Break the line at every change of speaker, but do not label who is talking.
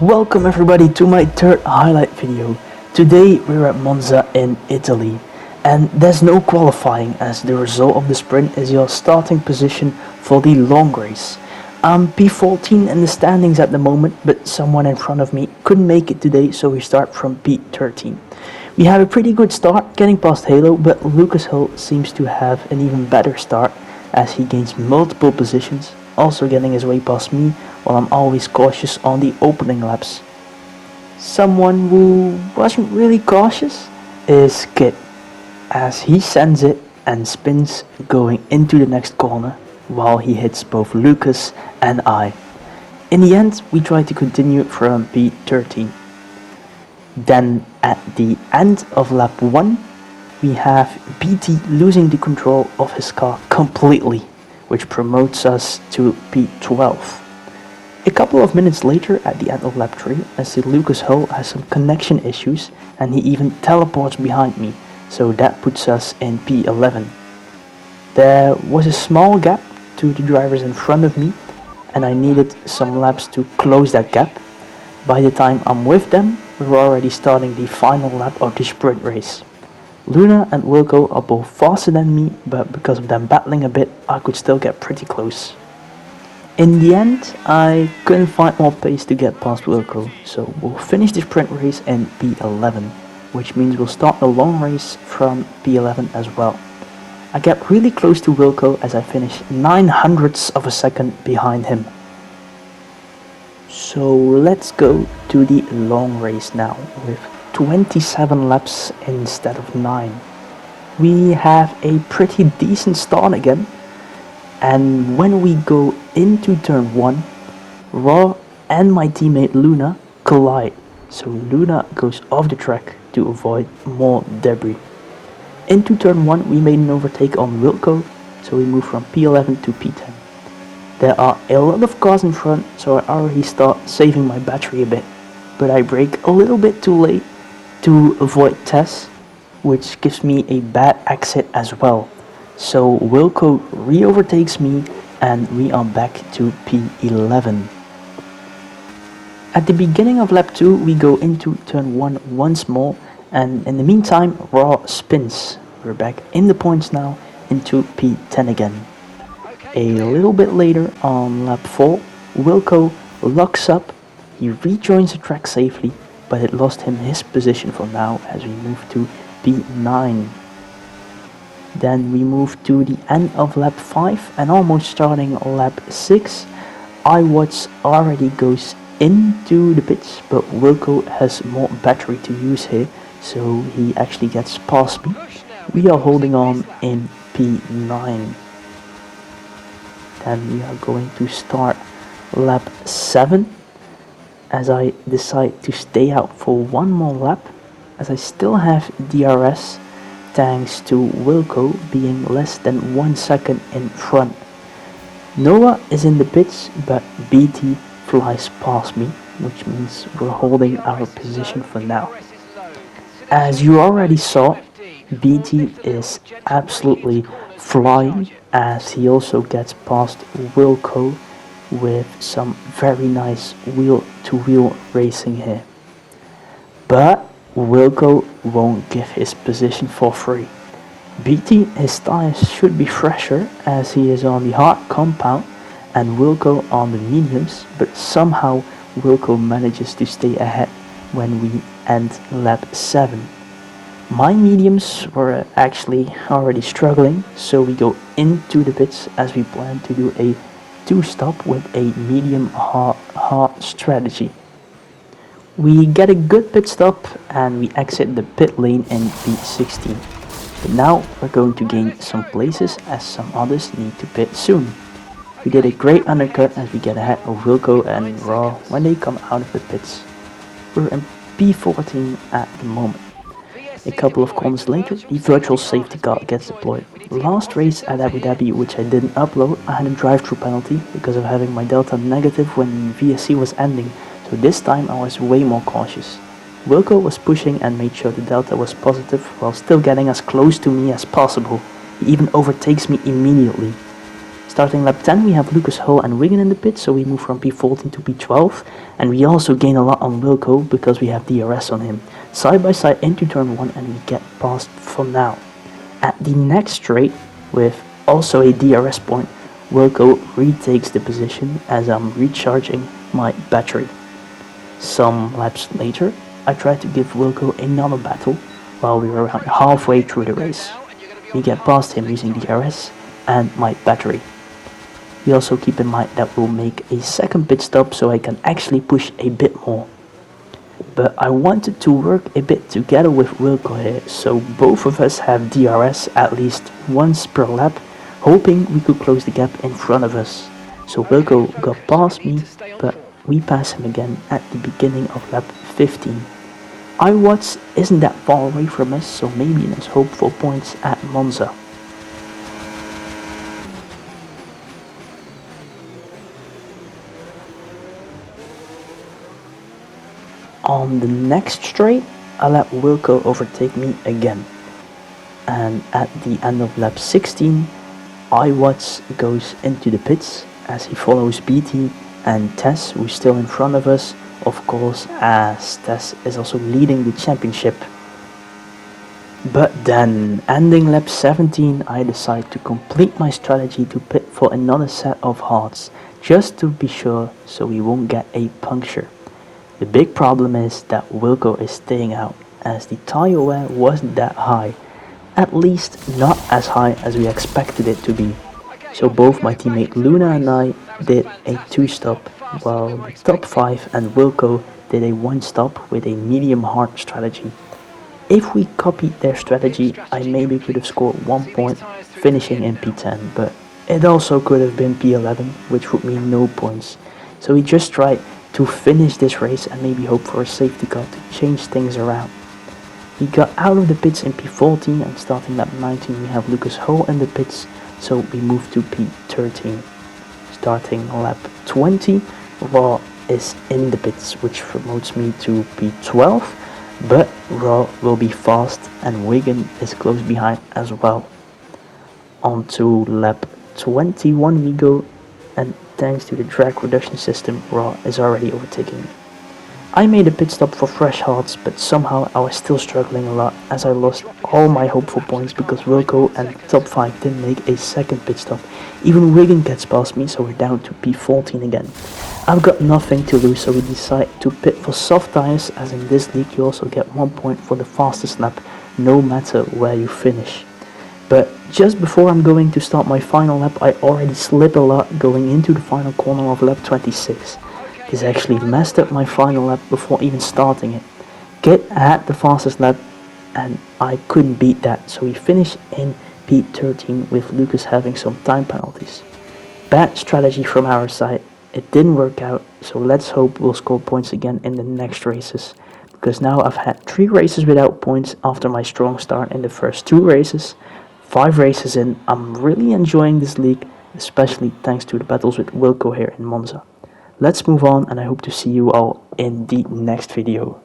Welcome everybody to my third highlight video. Today we're at Monza in Italy, and there's no qualifying as the result of the sprint is your starting position for the long race. I'm P14 in the standings at the moment, but someone in front of me couldn't make it today, so we start from P13. We have a pretty good start getting past Halo, but Lucas Hill seems to have an even better start as he gains multiple positions, also getting his way past me while I'm always cautious on the opening laps. Someone who wasn't really cautious is Kit, as he sends it and spins going into the next corner while he hits both Lucas and I. In the end, we try to continue from P13. Then at the end of lap 1, we have BT losing the control of his car completely, which promotes us to P12. A couple of minutes later, at the end of lap 3, I see Lucas Hull has some connection issues and he even teleports behind me, so that puts us in P11. There was a small gap to the drivers in front of me and I needed some laps to close that gap. By the time I'm with them, we're already starting the final lap of the sprint race. Luna and Wilco are both faster than me, but because of them battling a bit, I could still get pretty close. In the end, I couldn't find more pace to get past Wilco, so we'll finish the sprint race in P11, which means we'll start the long race from P11 as well. I get really close to Wilco as I finish 900ths of a second behind him. So let's go to the long race now with 27 laps instead of 9. We have a pretty decent start again, and when we go into turn 1, Raw and my teammate Luna collide, so Luna goes off the track to avoid more debris. Into turn 1 we made an overtake on Wilco, so we move from P11 to P10. There are a lot of cars in front, so I already start saving my battery a bit, but I brake a little bit too late to avoid Tess, which gives me a bad exit as well. So Wilco re-overtakes me and we are back to P11. At the beginning of lap 2 we go into turn 1 once more, and in the meantime Raw spins. We're back in the points now into P10 again. A little bit later on lap 4, Wilco locks up, he rejoins the track safely, but it lost him his position for now as we move to P9. Then we move to the end of lap 5 and almost starting lap 6, iWatch already goes into the pits, but Wilco has more battery to use here, so he actually gets past me. We are holding on in P9. Then we are going to start lap 7 as I decide to stay out for one more lap as I still have DRS thanks to Wilco being less than 1 second in front. Noah is in the pits, but BT flies past me, which means we're holding our position for now. As you already saw, BT is absolutely flying as he also gets past Wilco with some very nice wheel-to-wheel racing here. But Wilco won't give his position for free. BT, his tires should be fresher as he is on the hard compound and Wilco on the mediums, but somehow Wilco manages to stay ahead when we end lap 7. My mediums were actually already struggling, so we go into the pits as we plan to do a 2-stop with a medium hard strategy. We get a good pit stop and we exit the pit lane in P16. But now we're going to gain some places as some others need to pit soon. We did a great undercut as we get ahead of Wilco and Raw when they come out of the pits. We're in P14 at the moment. A couple of corners later, the virtual safety car gets deployed. Last race at Abu Dhabi, which I didn't upload, I had a drive-through penalty because of having my delta negative when the VSC was ending, so this time I was way more cautious. Wilco was pushing and made sure the delta was positive while still getting as close to me as possible. He even overtakes me immediately. Starting lap 10 we have Lucas Hull and Wigan in the pit, so we move from P14 to P12, and we also gain a lot on Wilco because we have DRS on him. Side by side into turn 1 and we get past for now. At the next straight, with also a DRS point, Wilco retakes the position as I'm recharging my battery. Some laps later, I tried to give Wilco another battle while we were around halfway through the race. We get past him using DRS and my battery. We also keep in mind that we'll make a second pit stop so I can actually push a bit more. But I wanted to work a bit together with Wilco here, so both of us have DRS at least once per lap, hoping we could close the gap in front of us. So Wilco got past me, but we pass him again at the beginning of lap 15. Watts isn't that far away from us, so maybe there's hope for points at Monza. On the next straight, I let Wilco overtake me again. And at the end of lap 16, Watts goes into the pits as he follows BT and Tess, who's still in front of us, of course, as Tess is also leading the championship. But then, ending lap 17, I decide to complete my strategy to pit for another set of hearts, just to be sure so we won't get a puncture. The big problem is that Wilco is staying out, as the tyre wear wasn't that high, at least not as high as we expected it to be. So both my teammate Luna and I did a 2-stop, while the top 5 and Wilco did a 1-stop with a medium hard strategy. If we copied their strategy, I maybe could have scored 1 point, finishing in P10, but it also could have been P11, which would mean no points. So we just tried to finish this race and maybe hope for a safety car to change things around. We got out of the pits in P14, and starting lap 19 we have Lucas Hull in the pits, so we move to P13. Starting lap 20, Raw is in the pits, which promotes me to P12, but Raw will be fast and Wigan is close behind as well. On to lap 21 we go, and thanks to the drag reduction system, Raw is already overtaking me. I made a pit stop for fresh hearts, but somehow I was still struggling a lot as I lost all my hopeful points because Wilco and top 5 didn't make a second pit stop. Even Wigan gets past me, so we're down to P14 again. I've got nothing to lose, so we decide to pit for soft tires, as in this league you also get 1 point for the fastest lap, no matter where you finish. But just before I'm going to start my final lap, I already slip a lot going into the final corner of lap 26. This actually messed up my final lap before even starting it. Kit had the fastest lap and I couldn't beat that, so we finished in P13 with Lucas having some time penalties. Bad strategy from our side, it didn't work out, so let's hope we'll score points again in the next races. Because now I've had 3 races without points after my strong start in the first 2 races. 5 races in, I'm really enjoying this league, especially thanks to the battles with Wilco here in Monza. Let's move on, and I hope to see you all in the next video.